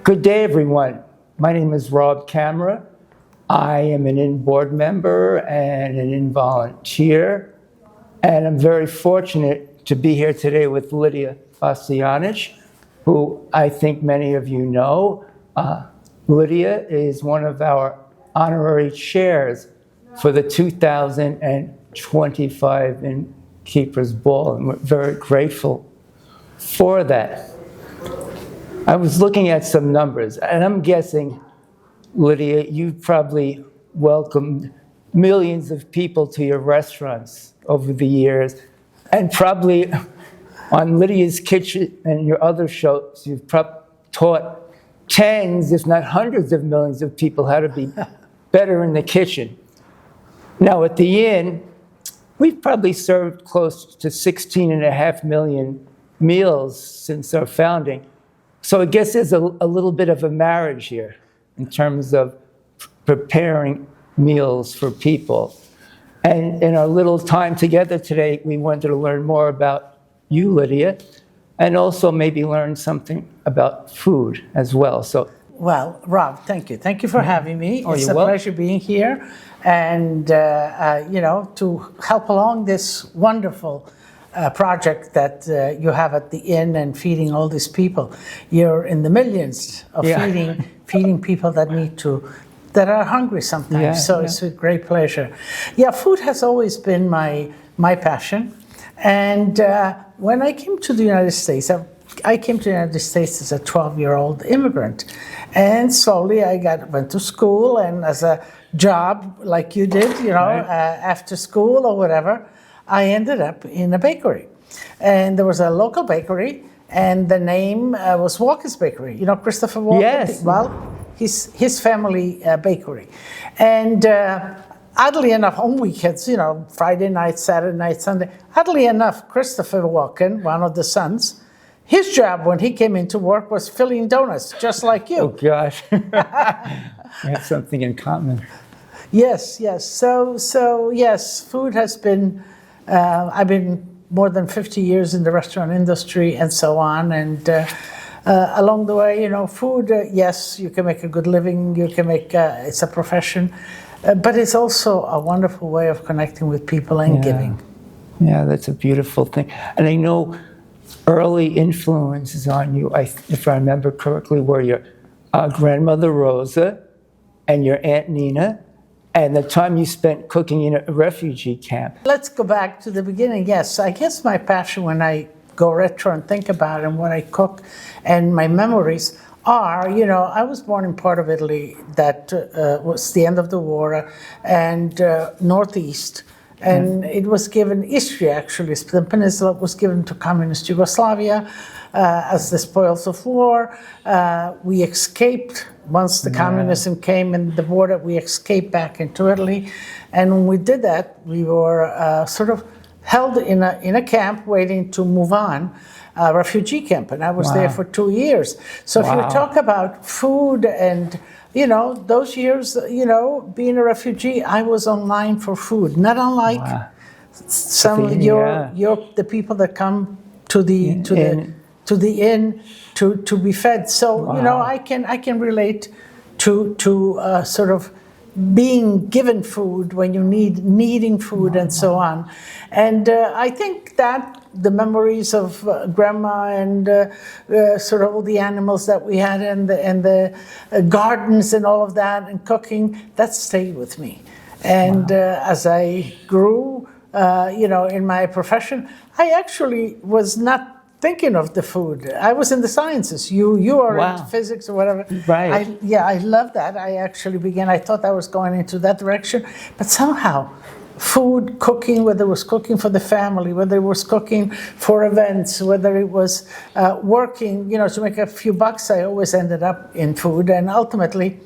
Good day, everyone. My name is Rob Kammerer. I am an INN board member and an INN volunteer, and I'm very fortunate to be here today with Lidia Bastianich, who I think many of you know. Lidia is one of our honorary chairs for the 2025 INNkeepers Ball, and we're very grateful for that. I was looking at some numbers, and I'm guessing, Lidia, you've probably welcomed millions of people to your restaurants over the years, and probably on Lidia's Kitchen and your other shows, you've taught tens, if not hundreds of millions of people how to be better in the kitchen. Now at the Inn, we've probably served close to 16.5 million meals since our founding. So I guess there's a little bit of a marriage here in terms of preparing meals for people. And in our little time together today, we wanted to learn more about you, Lidia, and also maybe learn something about food as well. Well, Rob, thank you. Thank you for having me. Oh, it's you're a welcome. pleasure being here and, to help along this wonderful project that you have at the Inn and feeding all these people. You're in the millions of feeding people that that are hungry sometimes. It's a great pleasure. Yeah, food has always been my passion. And when I came to the United States, I came to the United States as a 12-year-old immigrant. And slowly I went to school, and as a job like you did, after school or whatever, I ended up in a bakery. And there was a local bakery, and the name was Walker's Bakery. You know Christopher Walker? Yes. Well, his family bakery. And oddly enough, on weekends, Friday night, Saturday night, Sunday, oddly enough, Christopher Walker, one of the sons, his job when he came into work was filling donuts, just like you. Oh, gosh. We have something in common. Yes. So yes, food has been, I've been more than 50 years in the restaurant industry and so on. And along the way, food, yes, you can make a good living. You can make, it's a profession. But it's also a wonderful way of connecting with people and giving. Yeah, that's a beautiful thing. And I know early influences on you, if I remember correctly, were your grandmother Rosa and your Aunt Nina, and the time you spent cooking in a refugee camp. Let's go back to the beginning. Yes, I guess my passion when I go retro and think about it and what I cook and my memories are, I was born in part of Italy that was the end of the war and Northeast. And it was given, Istria actually, the peninsula was given to communist Yugoslavia as the spoils of war. We escaped once the communism came in the border, we escaped back into Italy. And when we did that, we were sort of held in a camp waiting to move on. Refugee camp, and I was there for 2 years. So if you talk about food and, those years, being a refugee, I was online for food, not unlike some of the people that come to the inn to be fed. So, I can relate to sort of being given food when you needing food and so on. And I think that the memories of grandma and sort of all the animals that we had and the gardens and all of that and cooking, that stayed with me. And as I grew, in my profession, I actually was not thinking of the food. I was in the sciences. You are into physics or whatever. Right. I love that. I thought I was going into that direction, but somehow food, cooking, whether it was cooking for the family, whether it was cooking for events, whether it was working, to make a few bucks, I always ended up in food. And ultimately,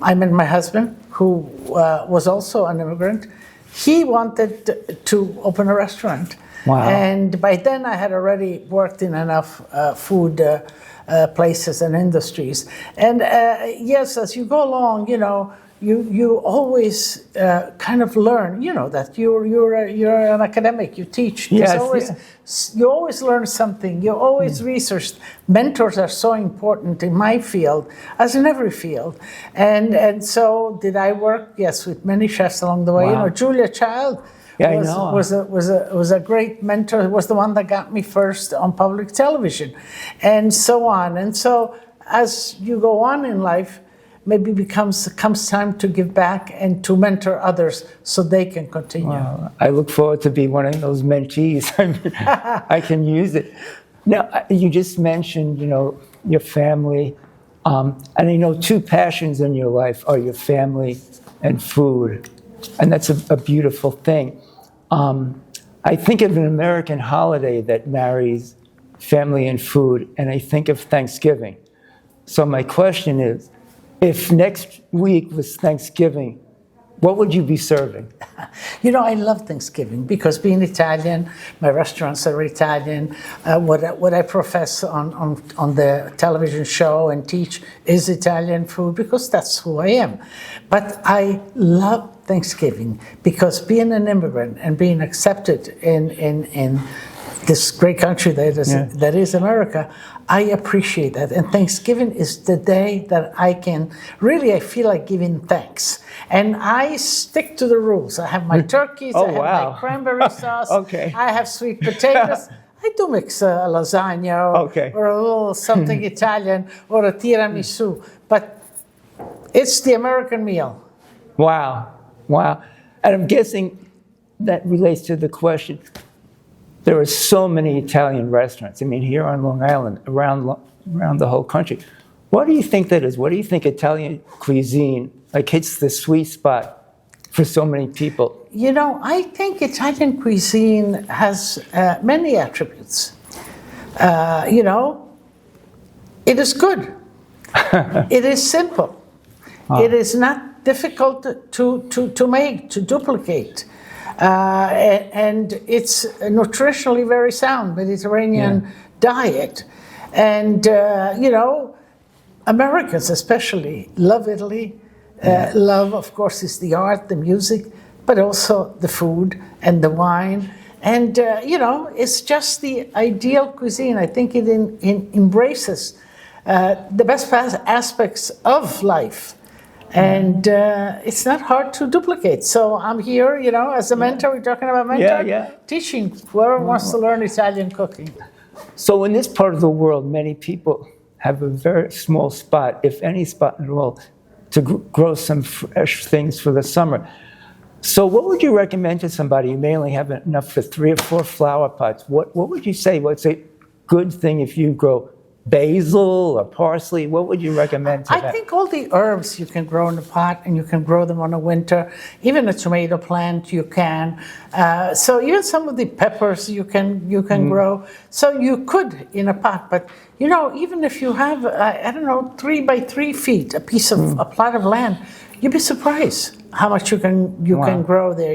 I met my husband, who was also an immigrant. He wanted to open a restaurant. Wow. And by then I had already worked in enough food places and industries. And yes, as you go along, you always kind of learn, that you're an academic, you teach. You always learn something, you always research. Mentors are so important in my field, as in every field. And so did I work, yes, with many chefs along the way. Wow. Julia Child was a great mentor, was the one that got me first on public television, and so on. And so as you go on in life, maybe comes time to give back and to mentor others so they can continue. Wow. I look forward to be one of those mentees. I mean, I can use it. Now, you just mentioned, your family, and I know two passions in your life are your family and food, and that's a beautiful thing. I think of an American holiday that marries family and food, and I think of Thanksgiving. So my question is, if next week was Thanksgiving, what would you be serving? I love Thanksgiving because being Italian, my restaurants are Italian. What I profess on the television show and teach is Italian food because that's who I am. But I love Thanksgiving because being an immigrant and being accepted in this great country that is America, I appreciate that. And Thanksgiving is the day that I feel like giving thanks. And I stick to the rules. I have my turkeys, I have my cranberry sauce, Okay. I have sweet potatoes. I do mix a lasagna or a little something Italian or a tiramisu. But it's the American meal. Wow. And I'm guessing that relates to the question. There are so many Italian restaurants. I mean, here on Long Island, around the whole country. What do you think that is? What do you think Italian cuisine hits the sweet spot for so many people? I think Italian cuisine has many attributes. It is good. It is simple. It is not difficult to make, to duplicate. And it's nutritionally very sound, Mediterranean diet. And, Americans especially love Italy. Love, of course, is the art, the music, but also the food and the wine. And, it's just the ideal cuisine. I think it embraces the best aspects of life. And it's not hard to duplicate. So I'm here, as a mentor, we're talking about mentor, teaching whoever wants to learn Italian cooking. So in this part of the world, many people have a very small spot, if any spot at all, to grow some fresh things for the summer. So what would you recommend to somebody who may only have enough for 3 or 4 flower pots? What would you say? What's a good thing if you grow basil or parsley? What would you recommend to them? I think all the herbs you can grow in a pot, and you can grow them on a winter. Even a tomato plant you can. So even some of the peppers you can grow. So you could in a pot, but even if you have 3 by 3 feet, a piece of a plot of land, you'd be surprised how much you can grow there.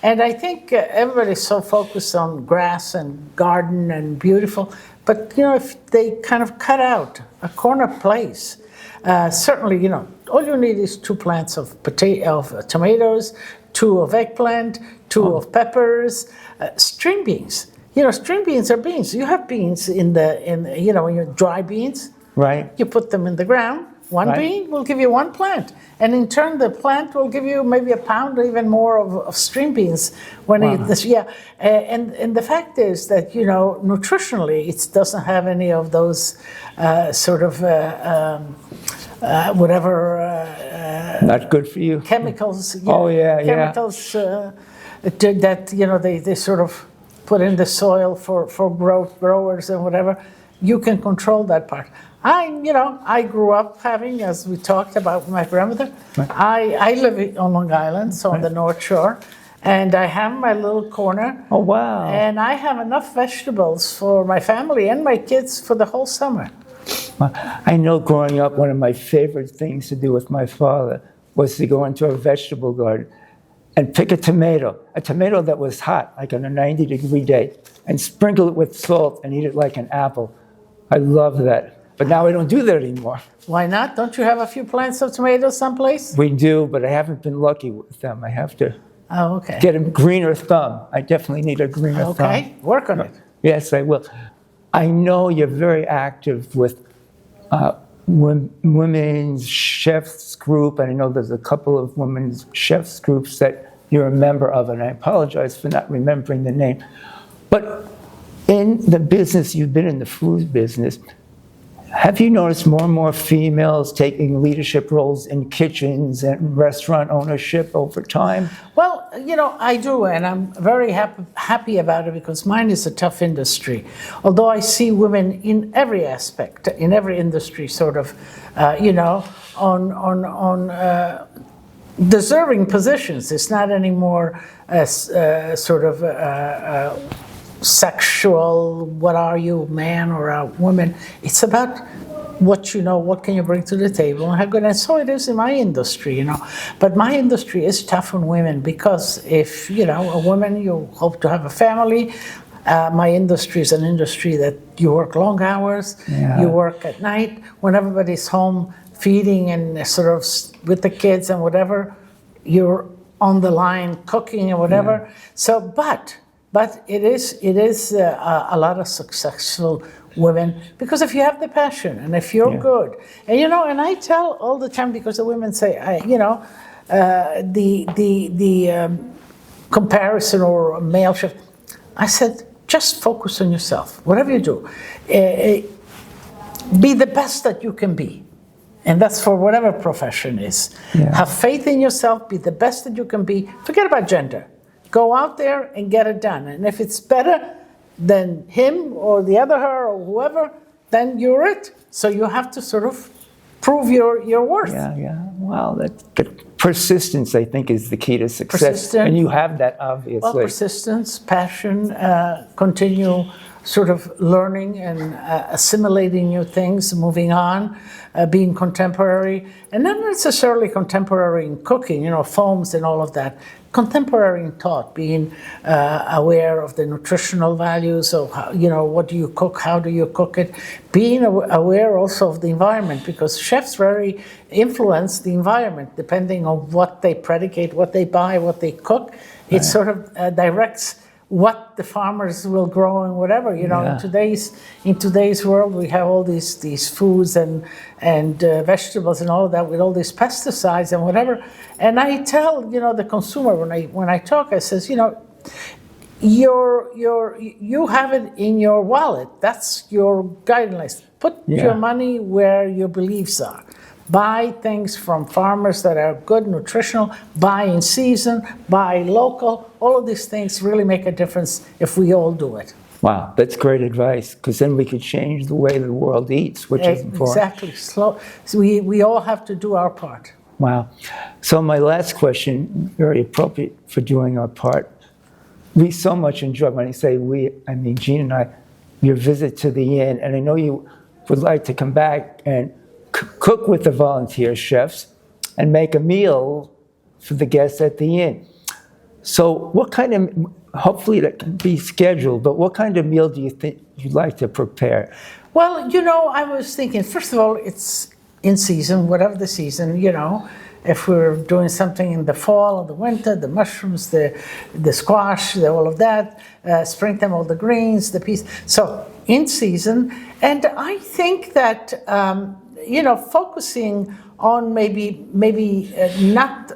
And I think everybody's so focused on grass and garden and beautiful. But, if they kind of cut out a corner place, certainly, all you need is 2 plants of tomatoes, 2 of eggplant, 2 of peppers, string beans. String beans are beans. You have beans in your dry beans. Right. You put them in the ground. One bean will give you 1 plant. And in turn, the plant will give you maybe a pound or even more of string beans. And the fact is that, nutritionally, it doesn't have any of those not good for you. Chemicals. Chemicals that, they sort of put in the soil for growers and whatever. You can control that part. I grew up having, as we talked about with my grandmother, I live on Long Island, so on the North Shore, and I have my little corner. Oh, wow. And I have enough vegetables for my family and my kids for the whole summer. I know growing up, one of my favorite things to do with my father was to go into a vegetable garden and pick a tomato that was hot, like on a 90-degree day, and sprinkle it with salt and eat it like an apple. I love that. But now I don't do that anymore. Why not? Don't you have a few plants of tomatoes someplace? We do, but I haven't been lucky with them. I have to Oh, okay. get a greener thumb. I definitely need a greener thumb. Okay, work on it. Yes, I will. I know you're very active with women's chefs group, and I know there's a couple of women's chefs groups that you're a member of, and I apologize for not remembering the name. But in the business, you've been in the food business, have you noticed more and more females taking leadership roles in kitchens and restaurant ownership over time? Well, I do, and I'm very happy about it because mine is a tough industry. Although I see women in every aspect, in every industry, sort of, on deserving positions. It's not anymore sort of sexual, what are you, man or a woman? It's about what you know, what can you bring to the table, and how good. And so it is in my industry, But my industry is tough on women because if, a woman, you hope to have a family. My industry is an industry that you work long hours, you work at night, when everybody's home feeding and sort of with the kids and whatever, you're on the line cooking and whatever. So, but it is a lot of successful women, because if you have the passion and if you're good, and and I tell all the time, because the women say, the comparison or male chef, I said, just focus on yourself. Whatever you do, be the best that you can be. And that's for whatever profession is. Have faith in yourself, be the best that you can be. Forget about gender. Go out there and get it done. And if it's better than him or the other her or whoever, then you're it. So you have to sort of prove your worth. Yeah. Well, that persistence, I think, is the key to success. Persistence. And you have that, obviously. Well, persistence, passion, continue sort of learning and assimilating new things, moving on, being contemporary, and not necessarily contemporary in cooking, foams and all of that. Contemporary in thought, being aware of the nutritional values of how, what do you cook, how do you cook it, being aware also of the environment, because chefs very influence the environment depending on what they predicate, what they buy, what they cook. It sort of directs what the farmers will grow and whatever. In today's world, we have all these foods and vegetables and all of that with all these pesticides and whatever. And I tell the consumer when I talk, I says, you have it in your wallet. That's your guidelines. Put your money where your beliefs are. Buy things from farmers that are good, nutritional, buy in season, buy local. All of these things really make a difference if we all do it. Wow, that's great advice, because then we could change the way the world eats, which is important. Exactly. So we all have to do our part. Wow. So my last question, very appropriate for doing our part. We so much enjoy, when I say we, I mean Jean and I, your visit to the inn, and I know you would like to come back and cook with the volunteer chefs and make a meal for the guests at the inn. So what kind of, hopefully that can be scheduled, but what kind of meal do you think you'd like to prepare? Well, I was thinking, first of all, it's in season, whatever the season, if we're doing something in the fall or the winter, the mushrooms, the squash, all of that, springtime, all the greens, the peas. So in season, and I think that, focusing on maybe not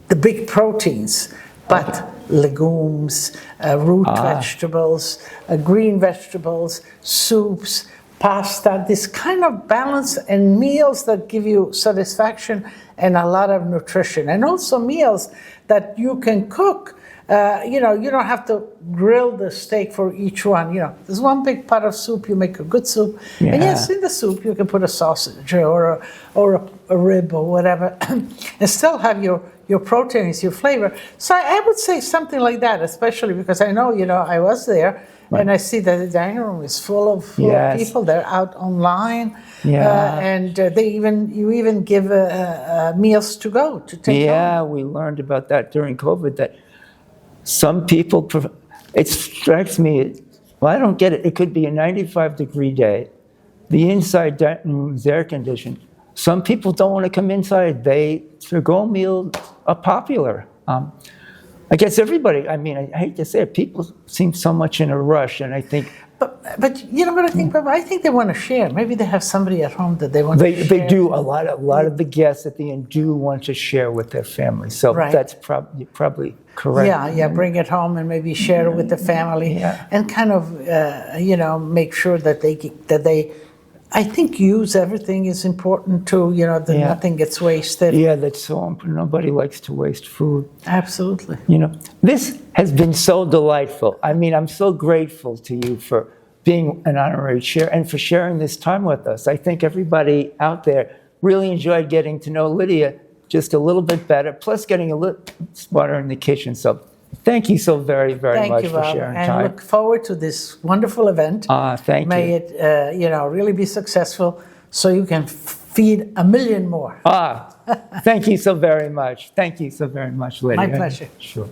the big proteins, but legumes, root vegetables, green vegetables, soups, pasta, this kind of balance, and meals that give you satisfaction and a lot of nutrition. And also meals that you can cook. You don't have to grill the steak for each one. There's one big pot of soup, you make a good soup. Yeah. And yes, in the soup you can put a sausage or a rib or whatever, and still have your proteins, your flavor. So I would say something like that, especially because I know, I was there. Right. And I see that the dining room is full of people. They're out online, and you even give meals to go to take home. Yeah, we learned about that during COVID. That some people, it strikes me. Well, I don't get it. It could be a 95-degree day, the inside dining room is air conditioned. Some people don't want to come inside. To-go meals are popular. I guess everybody, I mean, I hate to say it, people seem so much in a rush, and I think... But you know what I think, Bob? I think they want to share. Maybe they have somebody at home that they want to share. They do. A lot of the guests at the end do want to share with their family. So Right. that's probably correct. Yeah, bring it home and maybe share it with the family, Yeah. and kind of, make sure that they, I think use everything is important too, that Yeah. nothing gets wasted. Yeah, that's so important. Nobody likes to waste food. Absolutely. This has been so delightful. I mean, I'm so grateful to you for being an honorary chair and for sharing this time with us. I think everybody out there really enjoyed getting to know Lidia just a little bit better, plus getting a little smarter in the kitchen. So thank you so very, very Thank much you, for Bob, sharing and time. look forward to this wonderful event. Thank May you. it, really be successful, so you can feed 1 million more. Thank you so very much. Thank you so very much, Lidia. My pleasure. Sure.